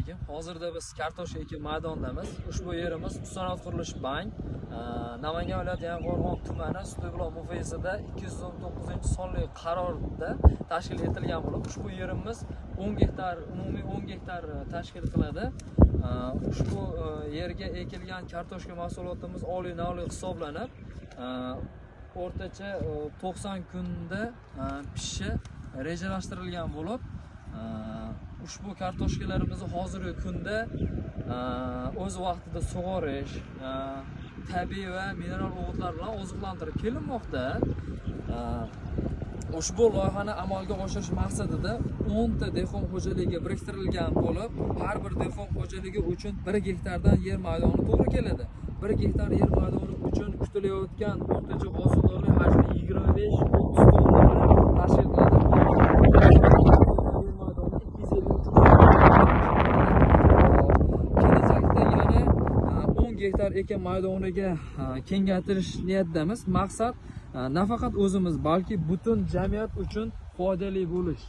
alaykum. Hozirda biz kartoshka ekib maydondamiz. Ushbu yerimiz Sanoat qurilish bank Namangan viloyati Yangiqo'rg'on tumani Sutibuloq mufayyizida 219-sonli qarorda tashkil etilgan bo'lib, ushbu yerimiz 10 gektar, umumiy 10 gektar tashkil qiladi. Ushbu yerga ekilgan kartoshka mahsulotimiz oliy navli hisoblanib, o'rtacha 90 kunda pishishi rejalashtirilgan bo'lib, ushbu kartoshkalarimizni hozirgi kunda o'z vaqtida sug'orish, tabiiy va mineral o'g'itlar bilan oziqlantirib kelinmoqda. Ushbu loyihani amalga oshirish maqsadida 10 ta dehqon xo'jaligi biriktirilgan bo'lib, har bir dehqon xo'jaligi uchun 1 gektardan yer maydoni to'g'ri keladi. 1 gektar yer maydoni uchun kutilayotgan o'rtacha hosildorlik hajmi 25-30 tonna tashkil qiladi. Gektar ekin maydoniga kengaytirish niyatidamiz. Maqsad nafaqat o'zimiz, balki butun jamiyat uchun foydali bo'lish.